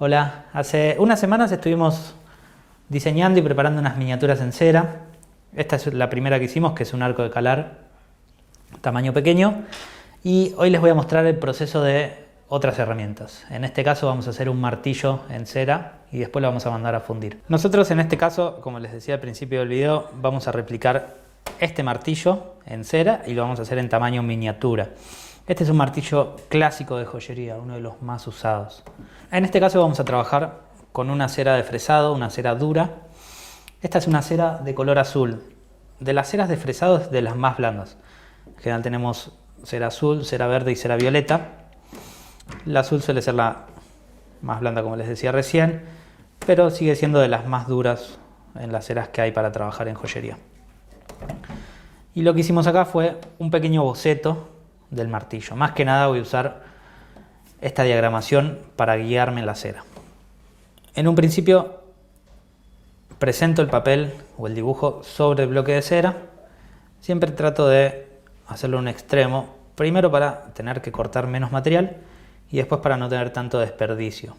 Hola, hace unas semanas estuvimos diseñando y preparando unas miniaturas en cera. Esta es la primera que hicimos, que es un arco de calar tamaño pequeño. Y hoy les voy a mostrar el proceso de otras herramientas. En este caso vamos a hacer un martillo en cera y después lo vamos a mandar a fundir. Nosotros en este caso, como les decía al principio del video, vamos a replicar este martillo en cera y lo vamos a hacer en tamaño miniatura. Este es un martillo clásico de joyería, uno de los más usados. En este caso vamos a trabajar con una cera de fresado, una cera dura. Esta es una cera de color azul. De las ceras de fresado es de las más blandas. En general tenemos cera azul, cera verde y cera violeta. La azul suele ser la más blanda, como les decía recién, pero sigue siendo de las más duras en las ceras que hay para trabajar en joyería. Y lo que hicimos acá fue un pequeño boceto del martillo. Más que nada voy a usar esta diagramación para guiarme en la cera. En un principio presento el papel o el dibujo sobre el bloque de cera. Siempre trato de hacerlo en un extremo, primero para tener que cortar menos material y después para no tener tanto desperdicio.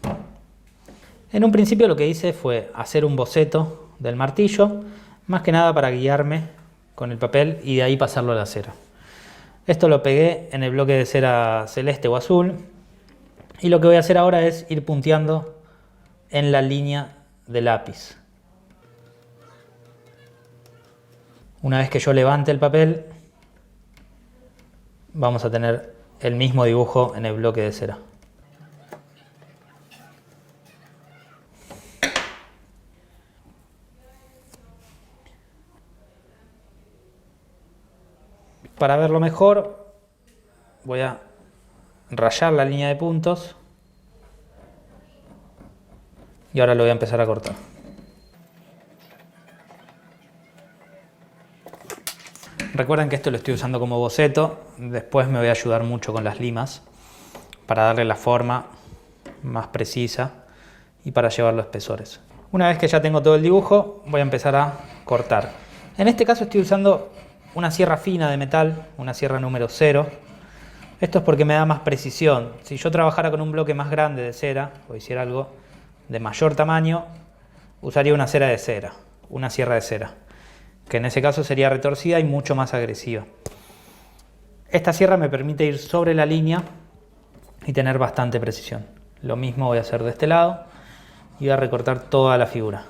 En un principio lo que hice fue hacer un boceto del martillo, más que nada para guiarme con el papel y de ahí pasarlo a la cera. Esto lo pegué en el bloque de cera celeste o azul y lo que voy a hacer ahora es ir punteando en la línea de lápiz. Una vez que yo levante el papel, vamos a tener el mismo dibujo en el bloque de cera. Para verlo mejor, voy a rayar la línea de puntos y ahora lo voy a empezar a cortar. Recuerden que esto lo estoy usando como boceto, después me voy a ayudar mucho con las limas para darle la forma más precisa y para llevar los espesores. Una vez que ya tengo todo el dibujo, voy a empezar a cortar. En este caso estoy usando una sierra fina de metal, una sierra número 0. Esto es porque me da más precisión. Si yo trabajara con un bloque más grande de cera o hiciera algo de mayor tamaño, usaría una cera de cera, una sierra de cera, que en ese caso sería retorcida y mucho más agresiva. Esta sierra me permite ir sobre la línea y tener bastante precisión. Lo mismo voy a hacer de este lado y voy a recortar toda la figura.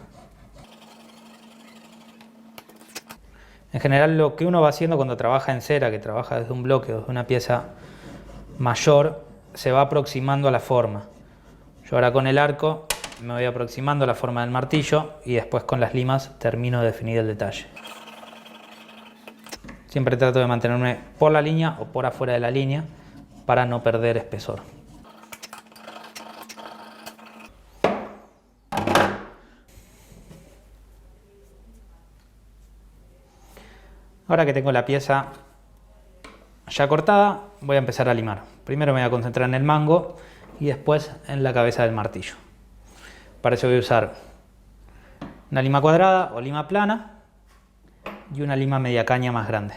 En general lo que uno va haciendo cuando trabaja en cera, que trabaja desde un bloque o desde una pieza mayor, se va aproximando a la forma. Yo ahora con el arco me voy aproximando a la forma del martillo y después con las limas termino de definir el detalle. Siempre trato de mantenerme por la línea o por afuera de la línea para no perder espesor. Ahora que tengo la pieza ya cortada, voy a empezar a limar. Primero me voy a concentrar en el mango y después en la cabeza del martillo. Para eso voy a usar una lima cuadrada o lima plana y una lima media caña más grande.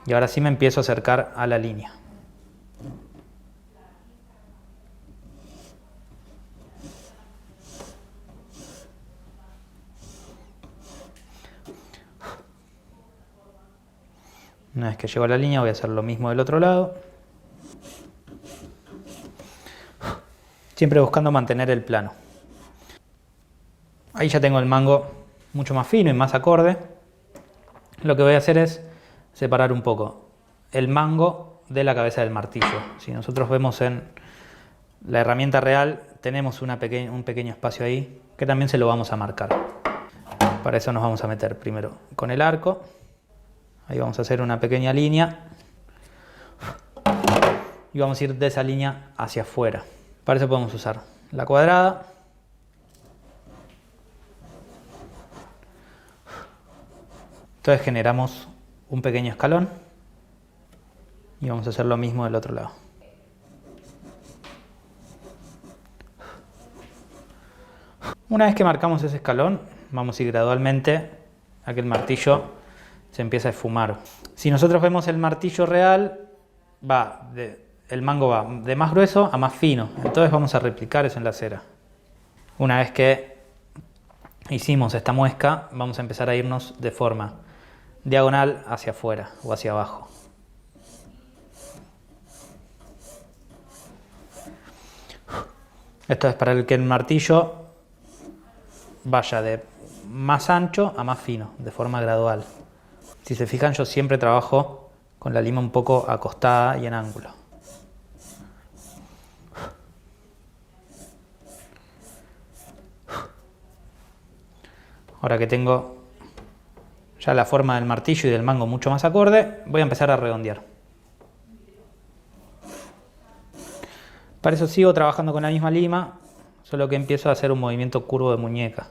Y ahora sí me empiezo a acercar a la línea. Una vez que llego a la línea voy a hacer lo mismo del otro lado. Siempre buscando mantener el plano. Ahí ya tengo el mango mucho más fino y más acorde. Lo que voy a hacer es separar un poco el mango de la cabeza del martillo. Si nosotros vemos en la herramienta real, tenemos un pequeño espacio ahí que también se lo vamos a marcar. Para eso nos vamos a meter primero con el arco. Ahí vamos a hacer una pequeña línea y vamos a ir de esa línea hacia afuera. Para eso podemos usar la cuadrada, entonces generamos un pequeño escalón y vamos a hacer lo mismo del otro lado. Una vez que marcamos ese escalón, vamos a ir gradualmente a que el martillo se empieza a esfumar. Si nosotros vemos el martillo real, va el mango va de más grueso a más fino. Entonces vamos a replicar eso en la cera. Una vez que hicimos esta muesca, vamos a empezar a irnos de forma diagonal hacia afuera o hacia abajo. Esto es para el que el martillo vaya de más ancho a más fino, de forma gradual. Si se fijan, yo siempre trabajo con la lima un poco acostada y en ángulo. Ahora que tengo ya la forma del martillo y del mango mucho más acorde, voy a empezar a redondear. Para eso sigo trabajando con la misma lima, solo que empiezo a hacer un movimiento curvo de muñeca.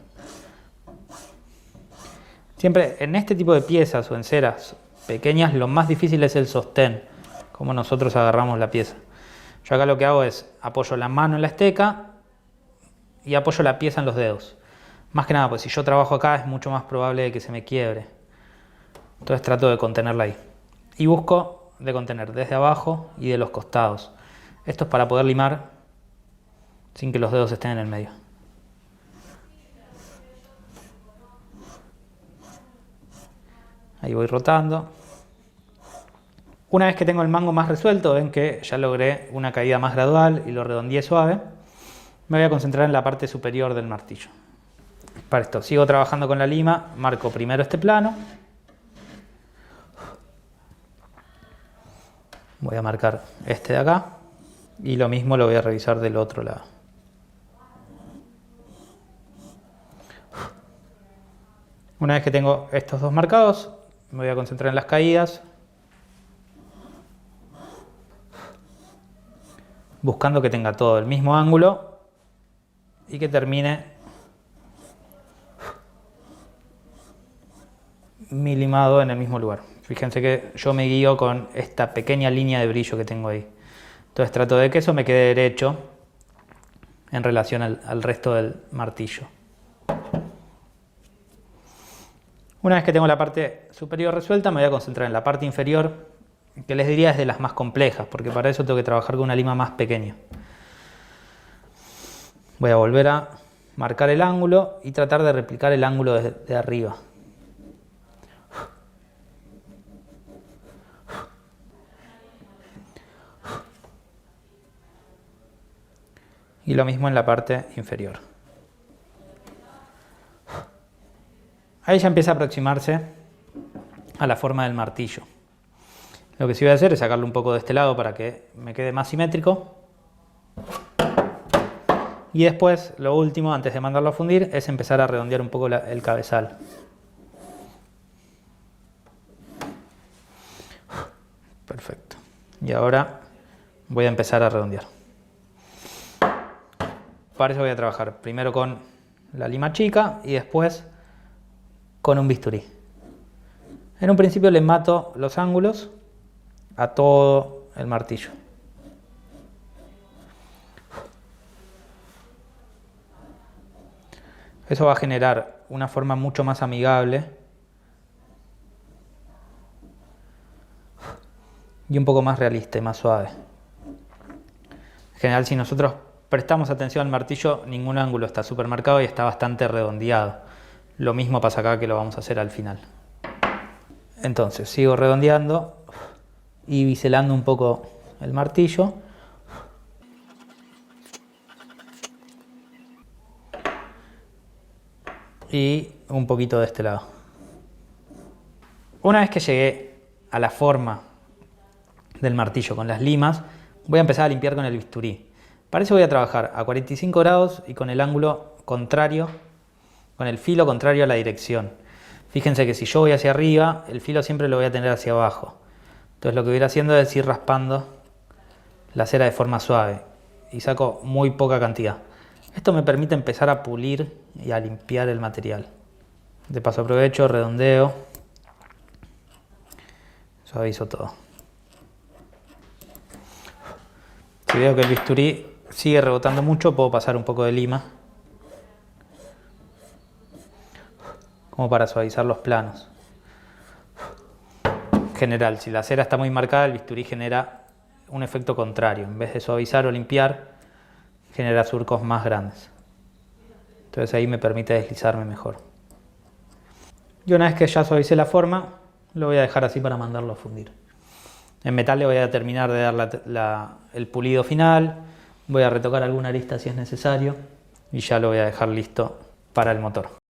Siempre en este tipo de piezas o en ceras pequeñas, lo más difícil es el sostén, como nosotros agarramos la pieza. Yo acá lo que hago es apoyo la mano en la esteca y apoyo la pieza en los dedos. Más que nada, pues si yo trabajo acá es mucho más probable de que se me quiebre. Entonces trato de contenerla ahí. Y busco de contener desde abajo y de los costados. Esto es para poder limar sin que los dedos estén en el medio. Ahí voy rotando. Una vez que tengo el mango más resuelto, ven que ya logré una caída más gradual y lo redondeé suave. Me voy a concentrar en la parte superior del martillo. Para esto sigo trabajando con la lima, marco primero este plano. Voy a marcar este de acá. Y lo mismo lo voy a revisar del otro lado. Una vez que tengo estos dos marcados, me voy a concentrar en las caídas. Buscando que tenga todo el mismo ángulo y que termine milimado en el mismo lugar. Fíjense que yo me guío con esta pequeña línea de brillo que tengo ahí. Entonces trato de que eso me quede derecho en relación al resto del martillo. Una vez que tengo la parte superior resuelta, me voy a concentrar en la parte inferior, que les diría es de las más complejas, porque para eso tengo que trabajar con una lima más pequeña. Voy a volver a marcar el ángulo y tratar de replicar el ángulo de arriba. Y lo mismo en la parte inferior. Ahí ya empieza a aproximarse a la forma del martillo. Lo que sí voy a hacer es sacarlo un poco de este lado para que me quede más simétrico. Y después, lo último, antes de mandarlo a fundir, es empezar a redondear un poco el cabezal. Perfecto. Y ahora voy a empezar a redondear. Para eso voy a trabajar primero con la lima chica y después con un bisturí. En un principio le mato los ángulos a todo el martillo. Eso va a generar una forma mucho más amigable y un poco más realista y más suave. En general, si nosotros prestamos atención al martillo, ningún ángulo está súper marcado y está bastante redondeado. Lo mismo pasa acá, que lo vamos a hacer al final. Entonces sigo redondeando y biselando un poco el martillo. Y un poquito de este lado. Una vez que llegué a la forma del martillo con las limas, voy a empezar a limpiar con el bisturí. Para eso voy a trabajar a 45 grados y con el ángulo contrario, con el filo contrario a la dirección. Fíjense que si yo voy hacia arriba, el filo siempre lo voy a tener hacia abajo. Entonces lo que voy a ir haciendo es ir raspando la cera de forma suave y saco muy poca cantidad. Esto me permite empezar a pulir y a limpiar el material. De paso aprovecho, redondeo, suavizo todo. Si veo que el bisturí sigue rebotando mucho, puedo pasar un poco de lima como para suavizar los planos. En general, si la cera está muy marcada, el bisturí genera un efecto contrario. En vez de suavizar o limpiar, genera surcos más grandes. Entonces ahí me permite deslizarme mejor. Y una vez que ya suavicé la forma, lo voy a dejar así para mandarlo a fundir. En metal le voy a terminar de dar el pulido final, voy a retocar alguna arista si es necesario y ya lo voy a dejar listo para el motor.